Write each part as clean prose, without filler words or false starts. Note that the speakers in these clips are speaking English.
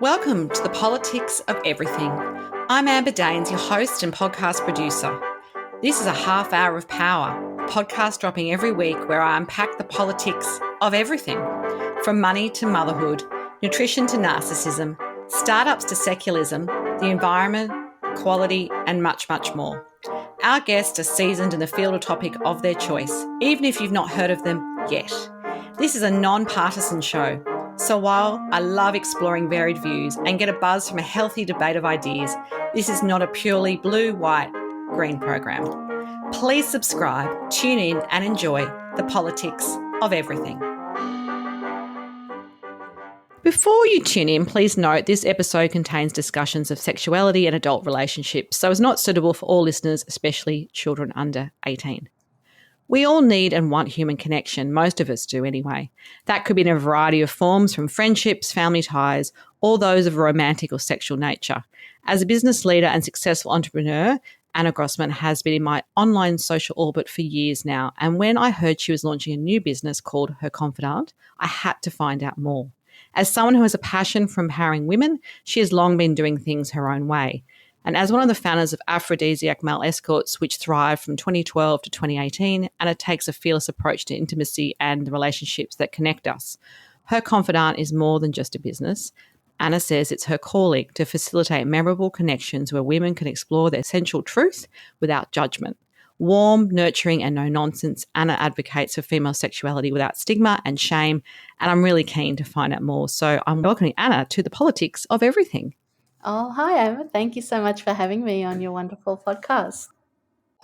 Welcome to the Politics of Everything. I'm Amber Daines, your host and podcast producer. This is a half hour of power, a podcast dropping every week where I unpack the politics of everything, from money to motherhood, nutrition to narcissism, startups to secularism, the environment, quality, and much, much more. Our guests are seasoned in the field or topic of their choice, even if you've not heard of them yet. This is a non-partisan show. So while I love exploring varied views and get a buzz from a healthy debate of ideas, this is not a purely blue, white, green program. Please subscribe, tune in and enjoy the politics of everything. Before you tune in, please note this episode contains discussions of sexuality and adult relationships, so it's not suitable for all listeners, especially children under 18. We all need and want human connection. Most of us do anyway. That could be in a variety of forms, from friendships, family ties, or those of a romantic or sexual nature. As a business leader and successful entrepreneur, Anna Grosman has been in my online social orbit for years now. And when I heard she was launching a new business called Her Confidant, I had to find out more. As someone who has a passion for empowering women, she has long been doing things her own way. And as one of the founders of Aphrodisiac Male Escorts, which thrived from 2012 to 2018, Anna takes a fearless approach to intimacy and the relationships that connect us. Her Confidant is more than just a business. Anna says it's her calling to facilitate memorable connections where women can explore their sensual truth without judgment. Warm, nurturing, and no nonsense, Anna advocates for female sexuality without stigma and shame, and I'm really keen to find out more. So I'm welcoming Anna to the politics of everything. Oh, hi, Emma. Thank you so much for having me on your wonderful podcast.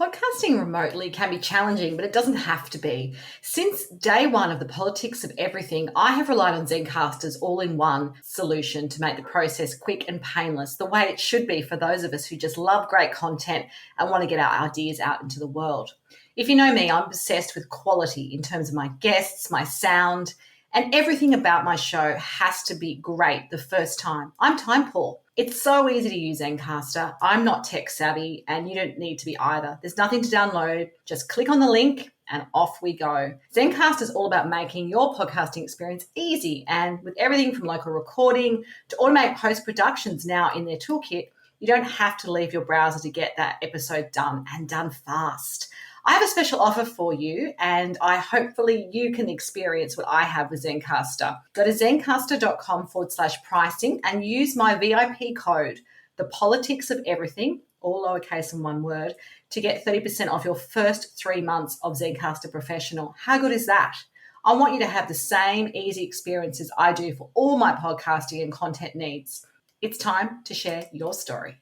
Podcasting remotely can be challenging, but it doesn't have to be. Since day one of the politics of everything, I have relied on Zencastr's all-in-one solution to make the process quick and painless, the way it should be for those of us who just love great content and want to get our ideas out into the world. If you know me, I'm obsessed with quality in terms of my guests, my sound, and everything about my show has to be great the first time. I'm time poor. It's so easy to use Zencastr. I'm not tech savvy and you don't need to be either. There's nothing to download. Just click on the link and off we go. Zencastr is all about making your podcasting experience easy, and with everything from local recording to automated post-productions now in their toolkit, you don't have to leave your browser to get that episode done, and done fast. I have a special offer for you, and hopefully you can experience what I have with Zencastr. Go to zencastr.com/pricing and use my VIP code, the politics of everything, all lowercase and one word, to get 30% off your first 3 months of Zencastr Professional. How good is that? I want you to have the same easy experiences I do for all my podcasting and content needs. It's time to share your story.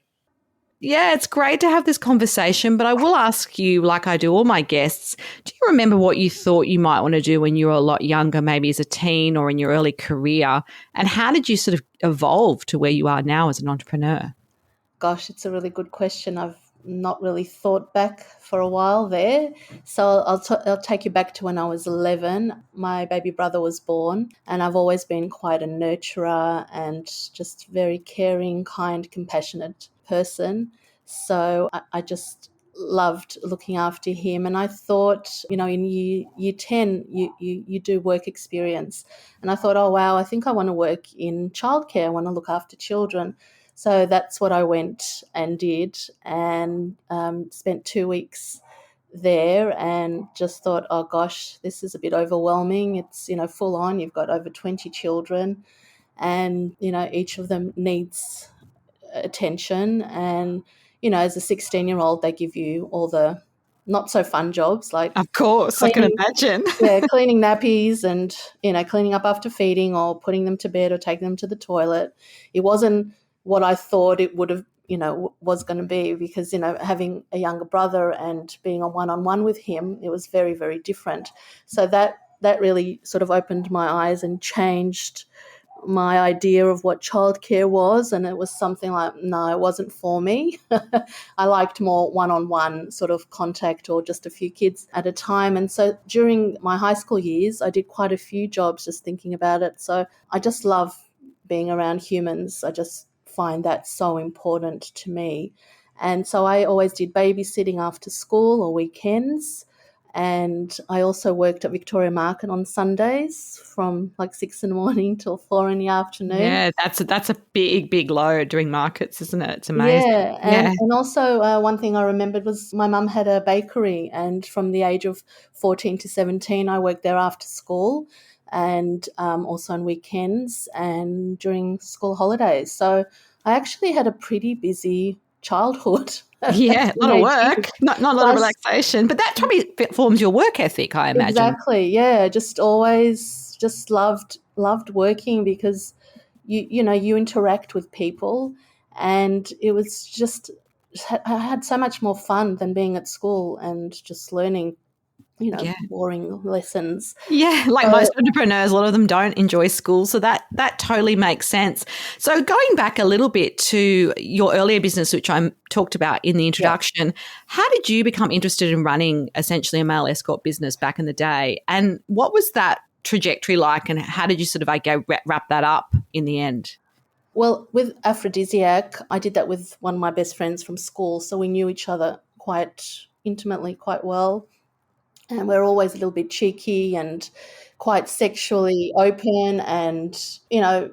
Yeah, it's great to have this conversation, but I will ask you, like I do all my guests, do you remember what you thought you might want to do when you were a lot younger, maybe as a teen or in your early career? And how did you sort of evolve to where you are now as an entrepreneur? Gosh, it's a really good question. I've not really thought back for a while there. So I'll take you back to when I was 11. My baby brother was born, and I've always been quite a nurturer and just very caring, kind, compassionate person. So I just loved looking after him. And I thought, in year 10, you do work experience. And I thought, oh, wow, I think I want to work in childcare. I want to look after children. So that's what I went and did, and spent 2 weeks there and just thought, oh, gosh, this is a bit overwhelming. It's, full on. You've got over 20 children and, each of them needs attention. And, as a 16-year-old, they give you all the not so fun jobs like, of course, I can imagine. Cleaning nappies and, cleaning up after feeding or putting them to bed or taking them to the toilet. It wasn't what I thought it would have, was going to be, because, having a younger brother and being on one-on-one with him, it was very, very different. So that really sort of opened my eyes and changed my idea of what childcare was. And it was something like, no, it wasn't for me. I liked more one-on-one sort of contact, or just a few kids at a time. And so during my high school years, I did quite a few jobs just thinking about it. So I just love being around humans. I just find that so important to me. And so I always did babysitting after school or weekends. And I also worked at Victoria Market on Sundays from like 6 in the morning till 4 in the afternoon. Yeah, that's a big, big load doing markets, isn't it? It's amazing. Yeah, Yeah. and also one thing I remembered was my mum had a bakery, and from the age of 14 to 17, I worked there after school, and also on weekends and during school holidays. So I actually had a pretty busy childhood as Yeah, a lot of teenage years. work, not a lot of Plus, relaxation, but that probably forms your work ethic, I imagine. exactly, yeah, just always just loved working because you interact with people, and it was just I had so much more fun than being at school and just learning Yeah. boring lessons. Yeah, like So most entrepreneurs, a lot of them don't enjoy school, so that totally makes sense. So going back a little bit to your earlier business, which I talked about in the yeah. introduction, how did you become interested in running essentially a male escort business back in the day, and what was that trajectory like, and how did you sort of wrap that up in the end? Well, with Aphrodisiac, I did that with one of my best friends from school, so we knew each other quite intimately, quite well. And we're always a little bit cheeky and quite sexually open, and I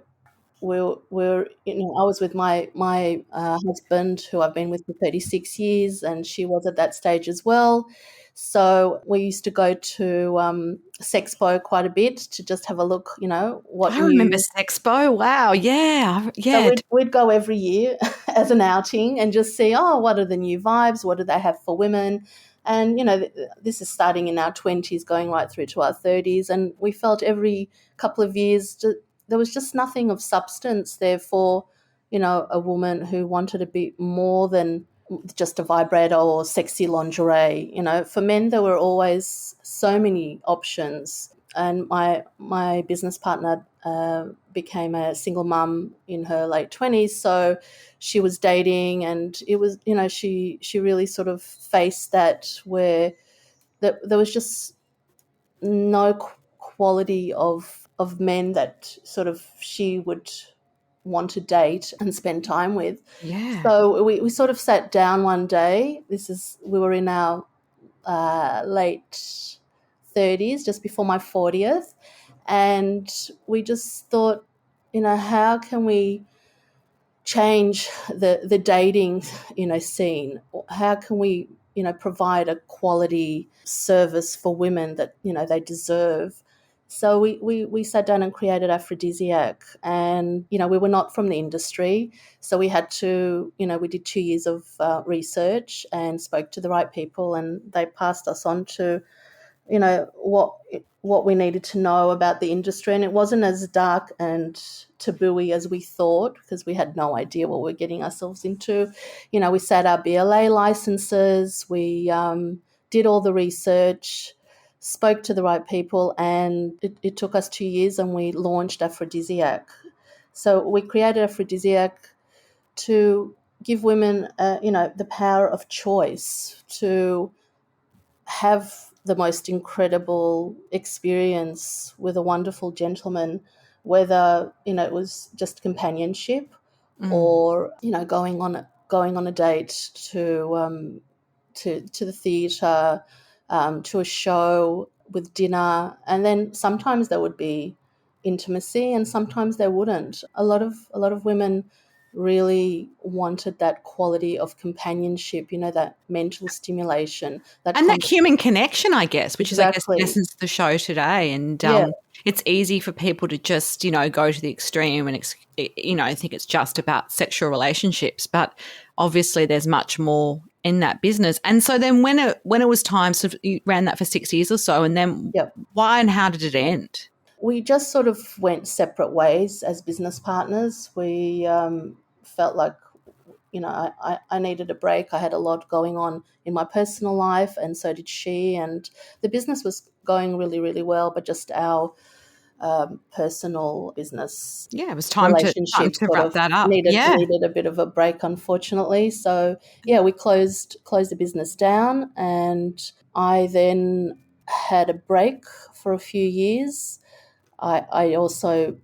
was with my husband, who I've been with for 36 years, and she was at that stage as well. So we used to go to Sexpo quite a bit to just have a look, what I remember new. Sexpo. Wow, yeah, So yeah, we'd go every year as an outing and just see, oh, what are the new vibes? What do they have for women? And, this is starting in our 20s, going right through to our 30s. And we felt every couple of years there was just nothing of substance there for, a woman who wanted to be more than just a vibrator or sexy lingerie. For men, there were always so many options. And my business partner became a single mum in her late 20s, so she was dating, and it was, she really sort of faced that, where there was just no quality of men that sort of she would want to date and spend time with. yeah. So we sort of sat down one day. We were in our late 30s, just before my 40th. And we just thought, how can we change the dating, scene? How can we, provide a quality service for women that, they deserve? So we sat down and created Aphrodisiac, and, we were not from the industry. So we had to, we did 2 years of research and spoke to the right people, and they passed us on to, what we needed to know about the industry. And it wasn't as dark and taboo-y as we thought, because we had no idea what we're getting ourselves into. We sat our BLA licenses, we did all the research, spoke to the right people, and it took us 2 years, and we launched Aphrodisiac. So we created Aphrodisiac to give women, the power of choice to have the most incredible experience with a wonderful gentleman, whether it was just companionship, Mm. or going on a date to the theatre, to a show, with dinner. And then sometimes there would be intimacy, and sometimes there wouldn't. A lot of women really wanted that quality of companionship, that mental stimulation, that And that human connection, I guess, which is, I guess, the exactly. essence of the show today. And Yeah, it's easy for people to just, go to the extreme and, think it's just about sexual relationships. But obviously, there's much more in that business. And so then when it was time, so you ran that for 6 years or so, and then yeah. why and how did it end? We just sort of went separate ways as business partners. We felt like, I needed a break. I had a lot going on in my personal life, and so did she. And the business was going really, really well, but just our personal business Yeah, it was time relationship to sort wrap of that up. needed Yeah. needed a bit of a break, unfortunately. So yeah, we closed the business down, and I then had a break for a few years. I also,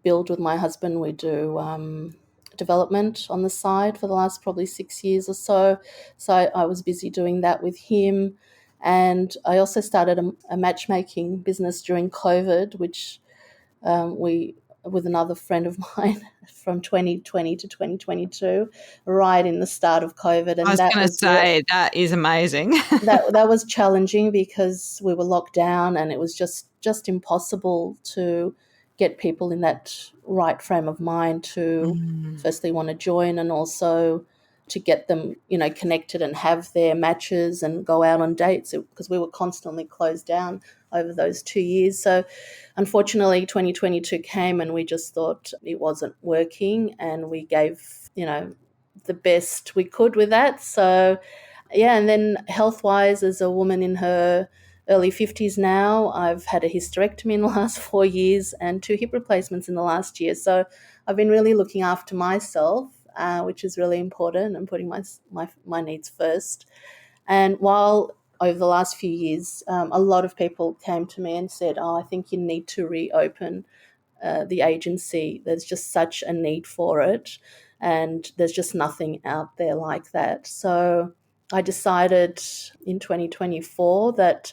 build with my husband. We do development on the side for the last probably 6 years or so. So I was busy doing that with him. And I also started a matchmaking business during COVID, which we with another friend of mine from 2020 to 2022, right in the start of COVID, I and was that going to was say that is amazing. that was challenging because we were locked down and it was just impossible to get people in that right frame of mind to Mm. firstly want to join, and also to get them, connected and have their matches and go out on dates, because we were constantly closed down over those 2 years. So unfortunately 2022 came and we just thought it wasn't working, and we gave, the best we could with that. So yeah, and then health-wise, as a woman in her early 50s now, I've had a hysterectomy in the last 4 years and 2 hip replacements in the last year. So I've been really looking after myself, which is really important, and putting my needs first. And while over the last few years, a lot of people came to me and said, "Oh, I think you need to reopen the agency. There's just such a need for it, and there's just nothing out there like that." So I decided in 2024 that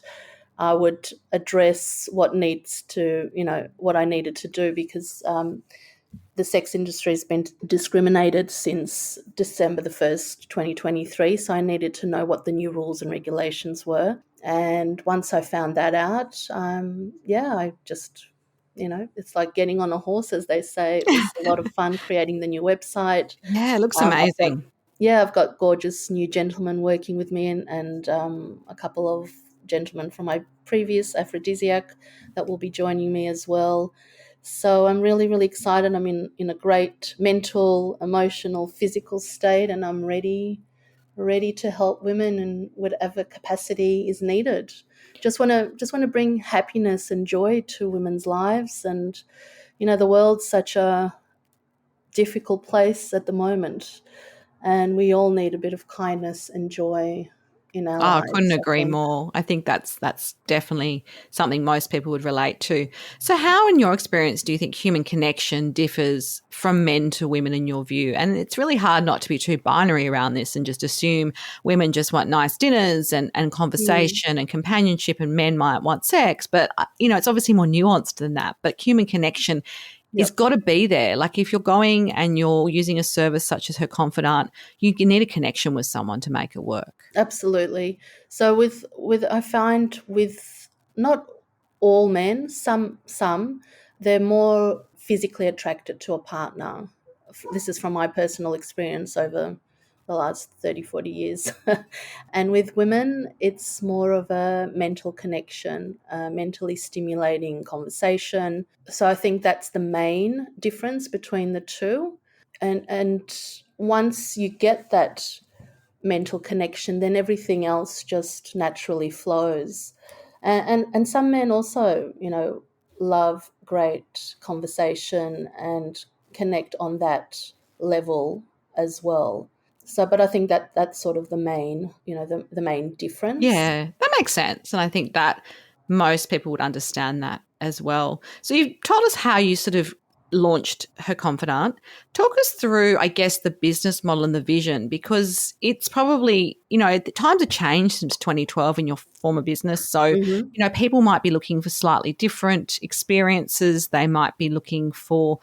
I would address what I needed to do, because the sex industry has been discriminated since December the 1st, 2023. So I needed to know what the new rules and regulations were. And once I found that out, I just, it's like getting on a horse, as they say. It was a lot of fun creating the new website. Yeah, it looks I've got amazing. I've got gorgeous new gentlemen working with me, and a couple of gentlemen from my previous Aphrodisiac that will be joining me as well. So I'm really, really excited. I'm in a great mental, emotional, physical state, and I'm ready to help women in whatever capacity is needed. Just want to bring happiness and joy to women's lives. And the world's such a difficult place at the moment, and we all need a bit of kindness and joy in our Oh, I couldn't lives, I agree think. more. I think that's definitely something most people would relate to. So how, in your experience, do you think human connection differs from men to women in your view? And it's really hard not to be too binary around this and just assume women just want nice dinners and Mm, conversation and companionship, and men might want sex. But, it's obviously more nuanced than that. But human connection is yep. got to be there. Like if you're going and you're using a service such as Her Confidant, you need a connection with someone to make it work. Absolutely. So with I find with not all men, some they're more physically attracted to a partner. This is from my personal experience over the last 30, 40 years. And with women, it's more of a mental connection, a mentally stimulating conversation. So I think that's the main difference between the two. And once you get that mental connection, then everything else just naturally flows. And some men also, love great conversation and connect on that level as well. So, but I think that that's sort of the main, the main difference. Yeah, that makes sense. And I think that most people would understand that as well. So you've told us how you sort of launched Her Confidant. Talk us through, I guess, the business model and the vision, because it's probably, the times have changed since 2012 in your former business. So, Hmm. people might be looking for slightly different experiences. They might be looking for,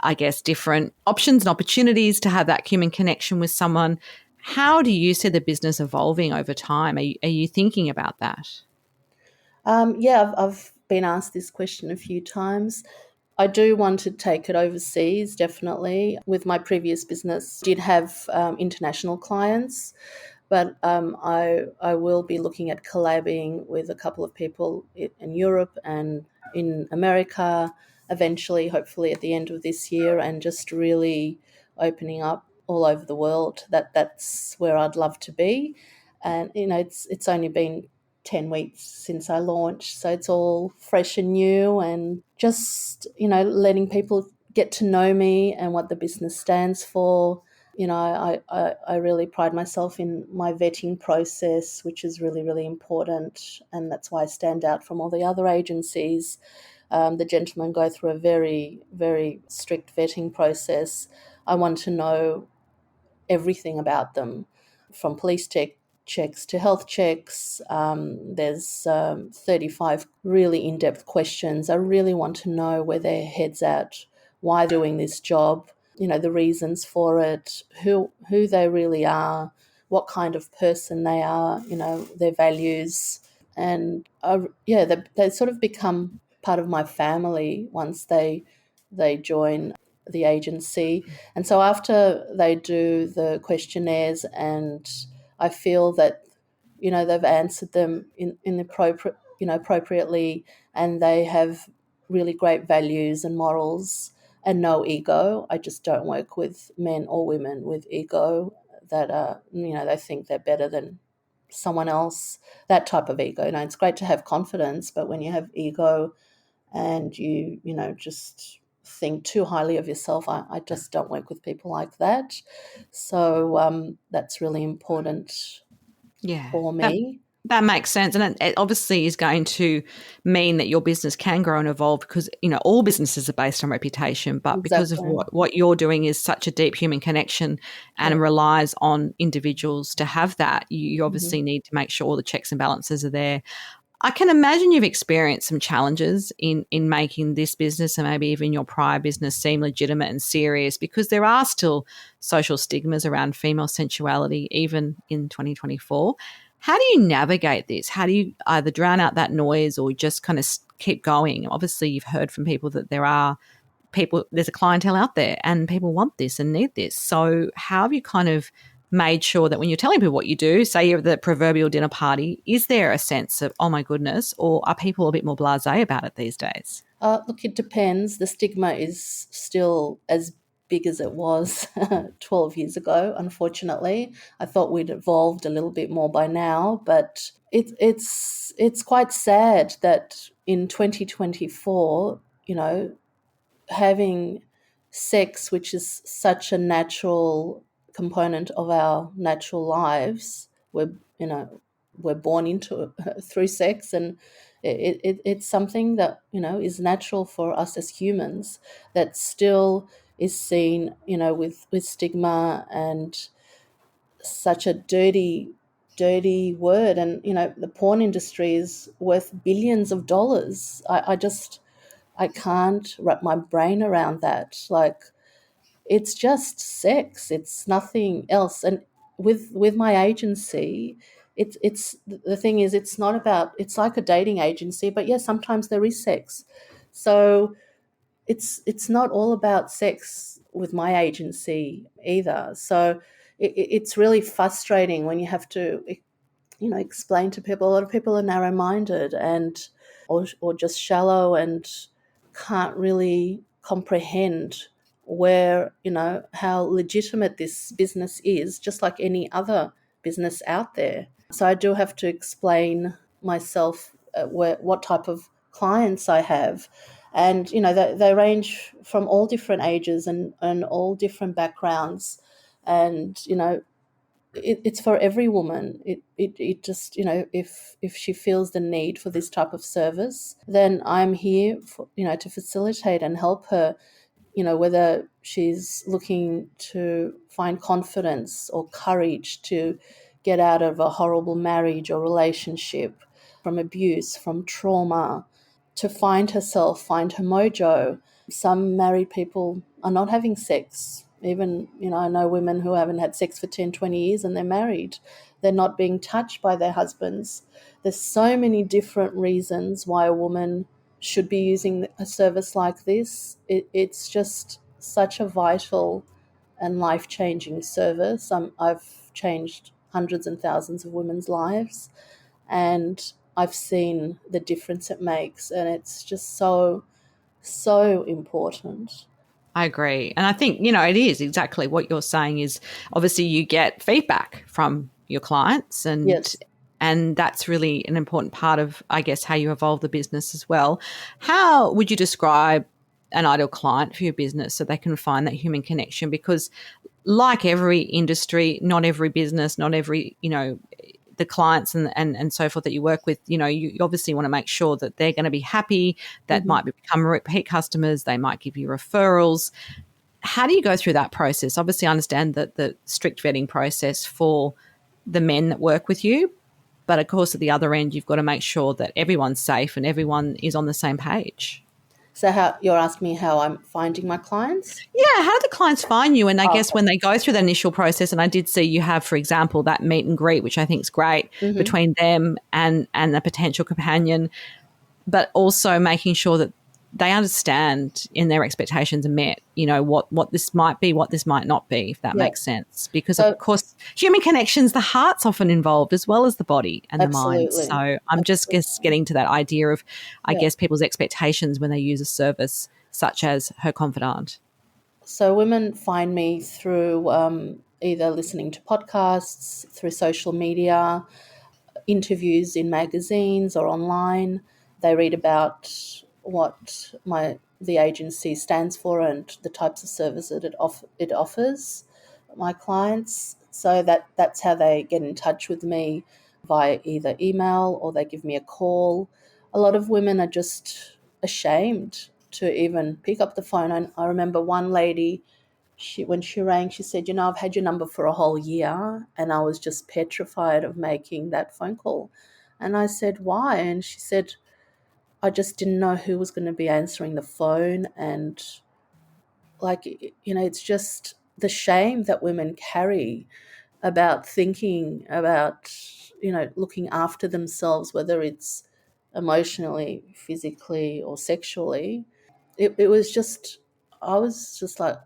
I guess, different options and opportunities to have that human connection with someone. How do you see the business evolving over time? Are you thinking about that? I've been asked this question a few times. I do want to take it overseas, definitely. With my previous business, did have international clients, but I will be looking at collabing with a couple of people in Europe and in America eventually, hopefully at the end of this year, and just really opening up all over the world. That's where I'd love to be. And it's only been 10 weeks since I launched, so it's all fresh and new, and just letting people get to know me and what the business stands for. I really pride myself in my vetting process, which is really, really important. And that's why I stand out from all the other agencies. The gentlemen go through a very, very strict vetting process. I want to know everything about them, from police check checks to health checks. There's 35 really in-depth questions. I really want to know where their head's at, why they're doing this job, the reasons for it, who they really are, what kind of person they are, their values. And they sort of become part of my family once they join the agency. And so after they do the questionnaires and I feel that they've answered them in the appropriately, and they have really great values and morals and no ego. I just don't work with men or women with ego that are they think they're better than someone else. That type of ego. It's great to have confidence, but when you have ego and you just think too highly of yourself, I just don't work with people like that. So that's really important for me. That makes sense. And it obviously is going to mean that your business can grow and evolve because, all businesses are based on reputation, but because of Exactly. what you're doing is such a deep human connection and relies on individuals to have that, you obviously need to make sure all the checks and balances are there. I can imagine you've experienced some challenges in making this business and maybe even your prior business seem legitimate and serious because there are still social stigmas around female sensuality, even in 2024. How do you navigate this? How do you either drown out that noise or just kind of keep going? Obviously, you've heard from people that there's a clientele out there and people want this and need this. So how have you kind of made sure that when you're telling people what you do, say you're at the proverbial dinner party, is there a sense of, oh my goodness, or are people a bit more blasé about it these days? Look, it depends. The stigma is still as big as it was 12 years ago, unfortunately. I thought we'd evolved a little bit more by now, but it's quite sad that in 2024, having sex, which is such a natural component of our natural lives, we're born into it through sex, and it's something that is natural for us as humans, that still is seen with stigma and such a dirty word. And the porn industry is worth billions of dollars. I can't wrap my brain around that. Like, it's just sex. It's nothing else. And with my agency, it's the thing is, it's not about. It's like a dating agency, but yeah, sometimes there is sex. So it's not all about sex with my agency either. So it's really frustrating when you have to explain to people. A lot of people are narrow-minded and or just shallow and can't really comprehend where how legitimate this business is, just like any other business out there. So I do have to explain myself, what type of clients I have. And they range from all different ages and all different backgrounds. And it's for every woman. It just if she feels the need for this type of service, then I'm here for to facilitate and help her, whether she's looking to find confidence or courage to get out of a horrible marriage or relationship, from abuse, from trauma, to find herself, find her mojo. Some married people are not having sex. Even, I know women who haven't had sex for 10, 20 years and they're married. They're not being touched by their husbands. There's so many different reasons why a woman should be using a service like this. It's just such a vital and life-changing service. I've changed hundreds and thousands of women's lives, and I've seen the difference it makes, and it's just so, so important. I agree. And I think, it is exactly what you're saying is obviously you get feedback from your clients Yes. and that's really an important part of, I guess, how you evolve the business as well. How would you describe an ideal client for your business so they can find that human connection? Because like every industry, not every business, not every, the clients and so forth that you work with, you obviously want to make sure that they're going to be happy, that might become repeat customers, they might give you referrals. How do you go through that process? Obviously, I understand that the strict vetting process for the men that work with you. But of course, at the other end, you've got to make sure that everyone's safe and everyone is on the same page. So how you're asking me how I'm finding my clients? Yeah, how do the clients find you? And I guess Okay. when they go through the initial process, and I did see you have, for example, that meet and greet, which I think is great between them and a potential companion, but also making sure that they understand in their expectations are met, what this might be, what this might not be, if that Yeah. makes sense. Because, So of course, human connections, the heart's often involved as well as the body and the mind. absolutely. So I'm just getting to that idea of, I Yeah. guess, people's expectations when they use a service such as Her Confidant. So women find me through either listening to podcasts, through social media, interviews in magazines or online. They read about what the agency stands for and the types of service that it offers my clients. So that's how they get in touch with me, via either email or they give me a call. A lot of women are just ashamed to even pick up the phone. I remember one lady, when she rang, she said, I've had your number for a whole year and I was just petrified of making that phone call. And I said, why? And she said, I just didn't know who was going to be answering the phone. And it's just the shame that women carry about thinking about, looking after themselves, whether it's emotionally, physically, or sexually. It was just, I was just like,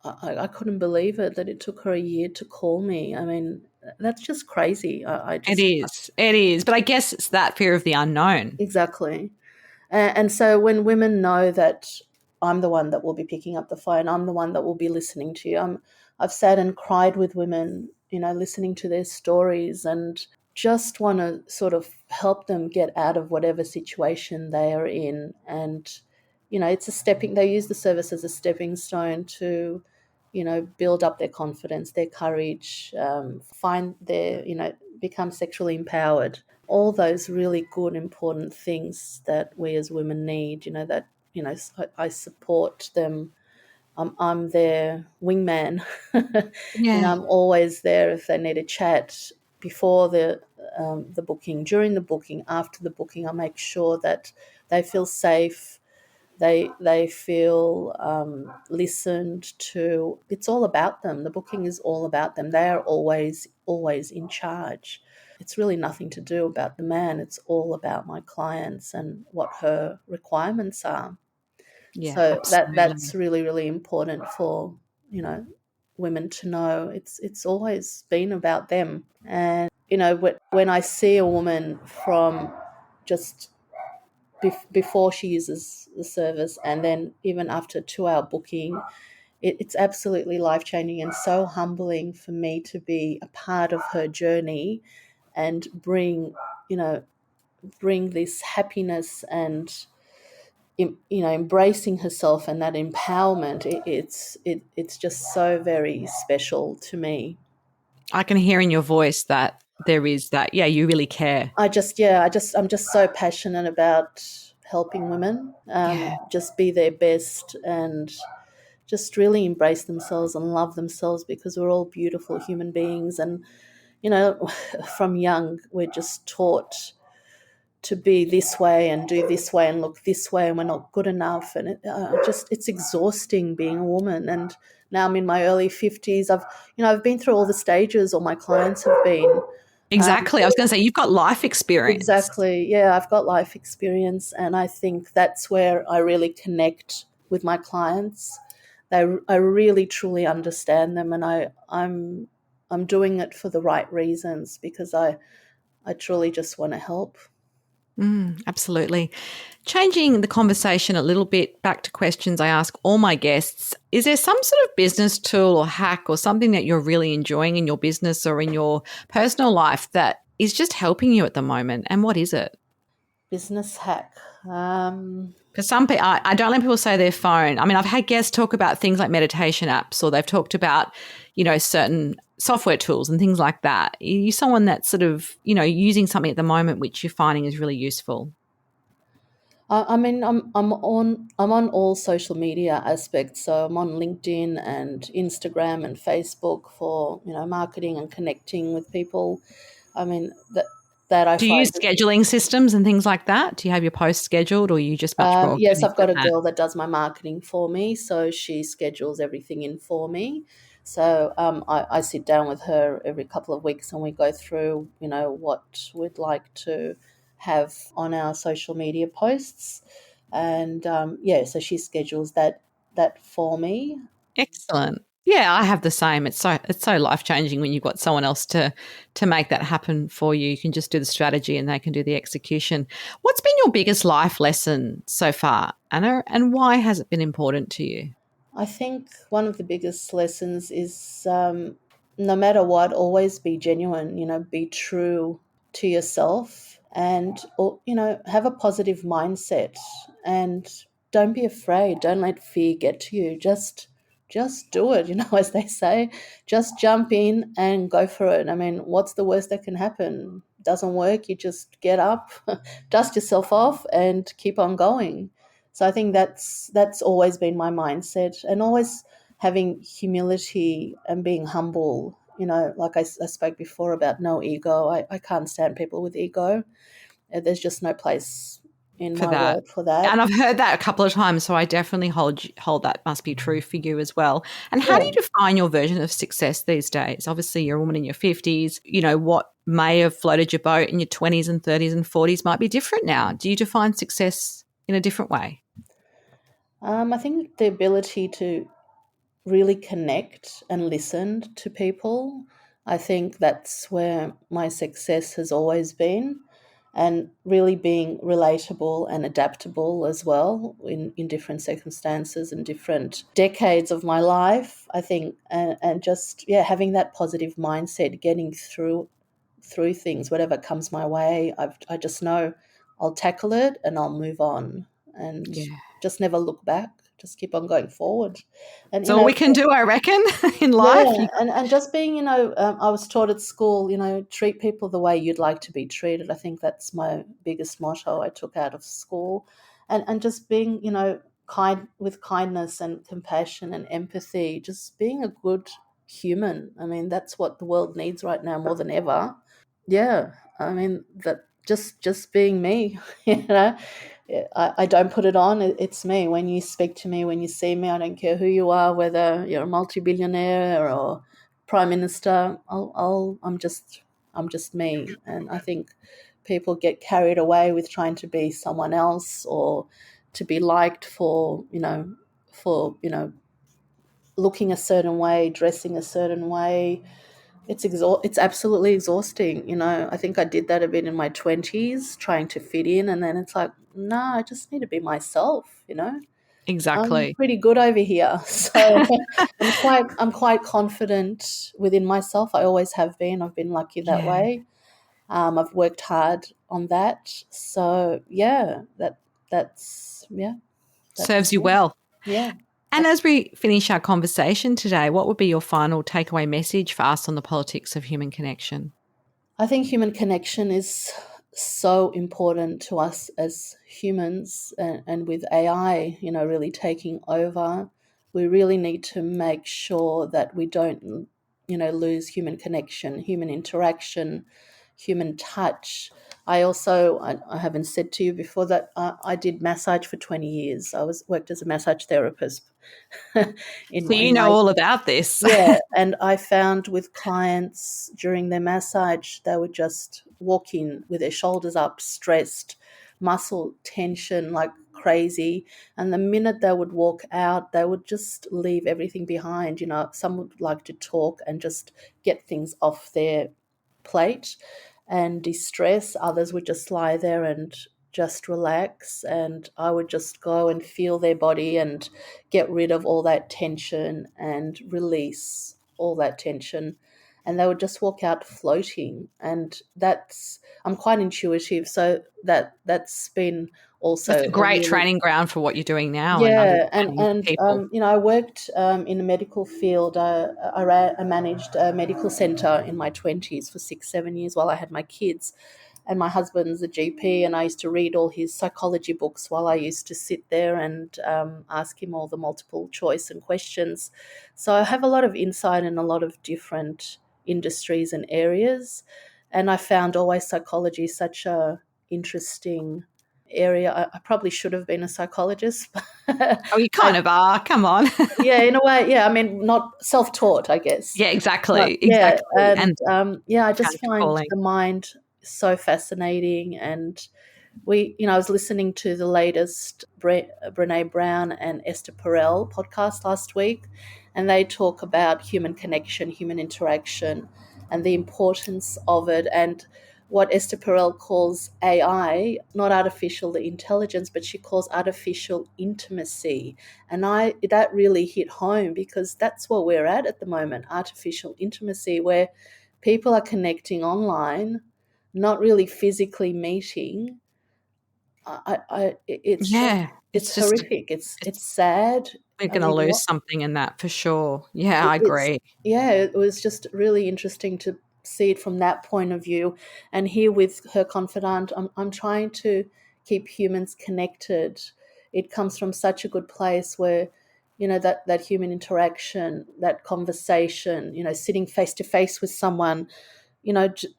I couldn't believe it that it took her a year to call me. I mean, that's just crazy. I It just, is. It is. But I guess it's that fear of the unknown. exactly. And so when women know that I'm the one that will be picking up the phone, I'm the one that will be listening to you. I've sat and cried with women, listening to their stories and just want to sort of help them get out of whatever situation they are in. And, they use the service as a stepping stone to, build up their confidence, their courage, find their, become sexually empowered. All those really good, important things that we as women need, that, I support them. I'm their wingman. Yeah. I'm always there if they need a chat before the booking, during the booking, after the booking. I make sure that they feel safe. They feel listened to. It's all about them. The booking is all about them. They are always in charge. It's really nothing to do about the man. It's all about my clients and what her requirements are. Yeah, So that's absolutely. really, really important for, women to know. It's always been about them. And, when I see a woman from just before she uses the service and then even after a 2-hour booking, it's absolutely life-changing and so humbling for me to be a part of her journey and bring this happiness and embracing herself and that empowerment. It's just so very special to me. I can hear in your voice that there is that, yeah, you really care. I'm just so passionate about helping women Yeah. just be their best and just really embrace themselves and love themselves, because we're all beautiful human beings. And from young we're just taught to be this way and do this way and look this way, and we're not good enough. And it's exhausting being a woman. And now I'm in my early 50s. I've been through all the stages all my clients have been. Exactly. I was going to say, you've got life experience. Exactly. Yeah, I've got life experience, and I think that's where I really connect with my clients. I really truly understand them, and I'm doing it for the right reasons, because I truly just want to help. Absolutely. Changing the conversation a little bit back to questions I ask all my guests. Is there some sort of business tool or hack or something that you're really enjoying in your business or in your personal life that is just helping you at the moment? And what is it? Business hack. Because some people, I don't let people say their phone. I mean, I've had guests talk about things like meditation apps, or they've talked about, certain software tools and things like that. Are you someone that's sort of, using something at the moment which you're finding is really useful? I mean, I'm on all social media aspects. So I'm on LinkedIn and Instagram and Facebook for marketing and connecting with people. I mean that I Do you find. use scheduling systems and things like that? Do you have your posts scheduled, or are you just much more Yes, organic I've than got a that? girl that does my marketing for me, so she schedules everything in for me. So I sit down with her every couple of weeks and we go through, what we'd like to have on our social media posts, and yeah, so she schedules that for me. Excellent. Yeah, I have the same. It's so life changing when you've got someone else to make that happen for you. You can just do the strategy and they can do the execution. What's been your biggest life lesson so far, Anna, and why has it been important to you? I think one of the biggest lessons is no matter what, always be genuine, be true to yourself and, have a positive mindset and don't be afraid. Don't let fear get to you. Just do it, as they say. Just jump in and go for it. I mean, what's the worst that can happen? Doesn't work, you just get up, dust yourself off and keep on going. So I think that's always been my mindset, and always having humility and being humble. Like I spoke before about no ego. I can't stand people with ego. There's just no place in For my that. world for that. And I've heard that a couple of times, so I definitely hold that must be true for you as well. And how do Yeah. you define your version of success these days? Obviously, you're a woman in your 50s. What may have floated your boat in your 20s and 30s and 40s might be different now. Do you define success in a different way? I think the ability to really connect and listen to people. I think that's where my success has always been, and really being relatable and adaptable as well in different circumstances and different decades of my life. I think, and just, yeah, having that positive mindset, getting through things, whatever comes my way. I just know I'll tackle it and I'll move on and Yeah. just never look back. Just keep on going forward, and It's all we can do, I reckon, in life. yeah, and just being, I was taught at school, treat people the way you'd like to be treated. I think that's my biggest motto I took out of school, and just being, kind, with kindness and compassion and empathy, just being a good human. I mean, that's what the world needs right now more than ever. Yeah, I mean that just being me, Yeah, I don't put it on. It's me. When you speak to me, when you see me, I don't care who you are, whether you're a multi-billionaire or prime minister. I'm just me, and I think people get carried away with trying to be someone else or to be liked for looking a certain way, dressing a certain way. It's absolutely exhausting. I think I did that a bit in my 20s, trying to fit in, and then it's like, no, I just need to be myself. I'm Exactly. pretty good over here. So I'm quite confident within myself. I always have been. I've been lucky that Yeah. way. I've worked hard on that. So yeah, that's yeah, Serves that's you it. well. Yeah. And as we finish our conversation today, what would be your final takeaway message for us on the politics of human connection? I think human connection is so important to us as humans, and with AI, really taking over, we really need to make sure that we don't, lose human connection, human interaction, human touch. I haven't said to you before that I did massage for 20 years. I was worked as a massage therapist in So my, you in know my all about this. yeah, and I found with clients during their massage, they would just walk in with their shoulders up, stressed, muscle tension like crazy. And the minute they would walk out, they would just leave everything behind. Some would like to talk and just get things off their plate and de-stress. Others would just lie there and just relax. And I would just go and feel their body and get rid of all that tension and release all that tension. And they would just walk out floating. And I'm quite intuitive. So that's been That's also a a great really. training ground for what you're doing now and Yeah, and understanding and people. I worked in the medical field. I managed a medical center in my 20s for 6, 7 years while I had my kids, And my husband's a GP, and I used to read all his psychology books while I used to sit there and ask him all the multiple choice and questions. So I have a lot of insight in a lot of different industries and areas. And I found always psychology such a interesting area. I probably should have been a psychologist. Oh, you kind of are. Come on. Yeah, in a way, yeah. I mean, not self-taught, I guess. Yeah, But exactly. yeah, Exactly. And yeah, I found just your find calling. the mind so fascinating. And I was listening to the latest Brene Brown and Esther Perel podcast last week, and they talk about human connection, human interaction, and the importance of it. And what Esther Perel calls AI, not artificial intelligence, but she calls artificial intimacy. And that really hit home, because that's what we're at the moment, artificial intimacy, where people are connecting online, not really physically meeting. Yeah. It's It's just, horrific. It's sad. we're I going to mean, lose something in that for sure. Yeah, I it's agree. yeah, it was just really interesting to see it from that point of view. And here with Her Confidant, I'm trying to keep humans connected. It comes from such a good place where, that human interaction, that conversation, sitting face to face with someone,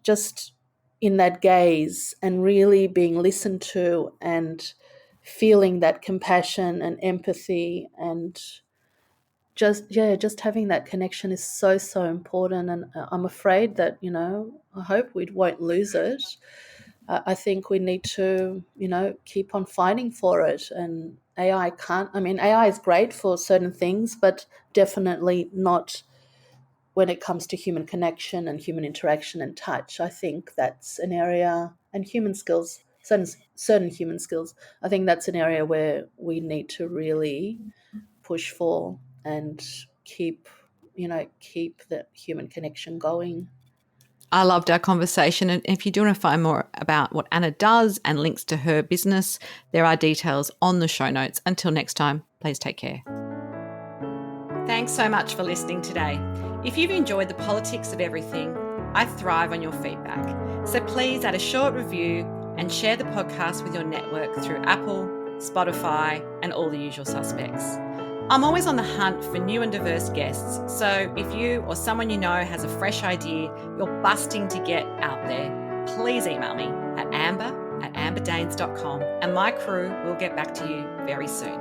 just in that gaze and really being listened to, and feeling that compassion and empathy, and just having that connection is so, so important. And I'm afraid that, I hope we won't lose it. I think we need to, keep on fighting for it. And AI is great for certain things, but definitely not when it comes to human connection and human interaction and touch. I think that's an area, and human skills, certain human skills, I think that's an area where we need to really push for and keep the human connection going. I loved our conversation. And if you do want to find more about what Anna does and links to her business, there are details on the show notes. Until next time, please take care. Thanks so much for listening today. If you've enjoyed the politics of everything, I thrive on your feedback. So please add a short review and share the podcast with your network through Apple, Spotify, and all the usual suspects. I'm always on the hunt for new and diverse guests, so if you or someone you know has a fresh idea you're busting to get out there, please email me at amber@amberdanes.com, and my crew will get back to you very soon.